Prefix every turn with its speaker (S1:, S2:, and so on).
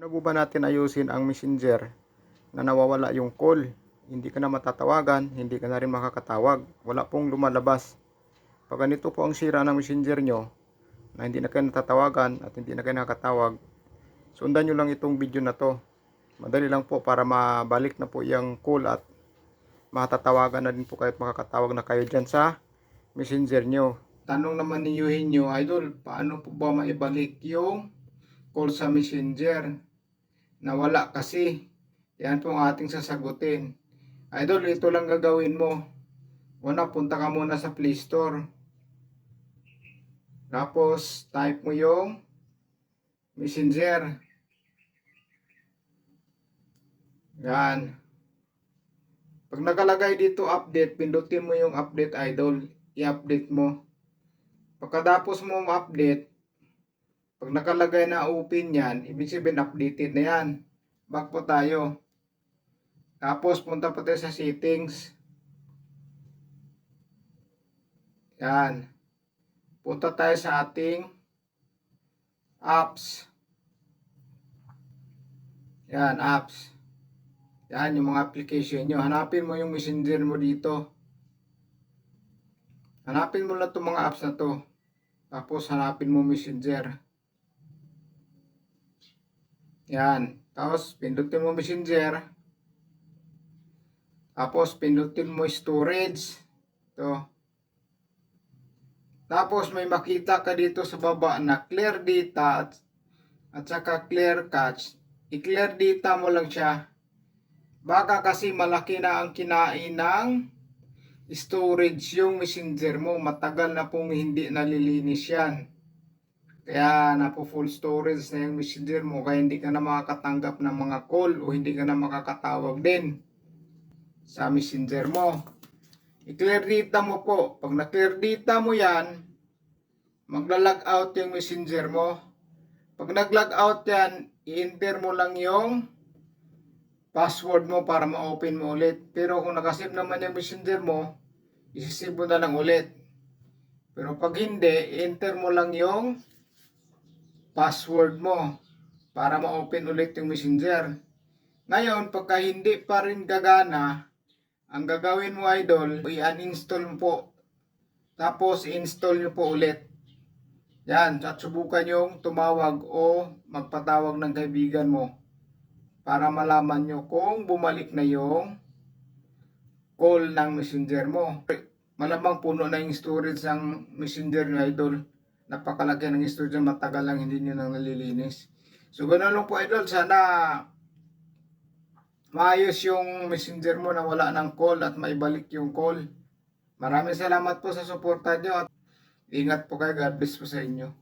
S1: Ano po ba natin ayusin ang messenger na nawawala yung call? Hindi ka na matatawagan, hindi ka na rin makakatawag. Wala pong lumalabas. Pag ganito po ang sira ng messenger nyo, na hindi na kayo natatawagan at hindi na kayo nakatawag, sundan nyo lang itong video na to. Madali lang po para mabalik na po yung call at matatawagan na din po kayo at makakatawag na kayo dyan sa messenger nyo. Tanong naman ni Yuhin nyo, Idol, paano po ba maibalik yung call sa messenger? Nawala kasi. Yan po ang ating sasagutin. Idol, ito lang gagawin mo. Una, punta ka muna sa Play Store. Tapos, type mo yung Messenger. Yan. Pag nakalagay dito update, pindutin mo yung update, idol. I-update mo. Pagkatapos mo ma-update, pag nakalagay na open yan, ibig sabihin updated na yan. Back po tayo. Tapos punta po tayo sa settings. Yan. Punta tayo sa ating apps. Yan, apps. Yan, yung mga application nyo. Hanapin mo yung messenger mo dito. Hanapin mo lang itong mga apps na to. Tapos hanapin mo messenger. Yan. Tapos pindutin mo messenger. Tapos pindutin mo storage. Ito. Tapos may makita ka dito sa baba na clear data at saka clear cache. I-clear data mo lang siya. Baka kasi malaki na ang kinain ng storage yung messenger mo. Matagal na pong hindi nalilinis yan. Kaya napo full storage na yung messenger mo. Kaya hindi ka na makakatanggap ng mga call o hindi ka na makakatawag din sa messenger mo. I-clear data mo po. Pag na-clear data mo yan, magla-log out yung messenger mo. Pag nag-log out yan, i-enter mo lang yung password mo para ma-open mo ulit. Pero kung nakasave naman yung messenger mo, isisave mo na lang ulit. Pero pag hindi, i-enter mo lang yung password mo para ma-open ulit yung messenger. Ngayon, pagka hindi pa rin gagana, ang gagawin mo, idol, i-uninstall mo po. Tapos, i-install nyo po ulit. Yan, at subukan yung tumawag o magpatawag ng kaibigan mo para malaman nyo kung bumalik na yung call ng messenger mo. Malamang puno na yung storage ng messenger nyo, idol. Napakalaki ng storage, matagal lang hindi nyo nang nalilinis. So, ganoon lang po, idol. Sana maayos yung messenger mo na wala ng call at maibalik yung call. Maraming salamat po sa suporta nyo at ingat po kayo. God bless po sa inyo.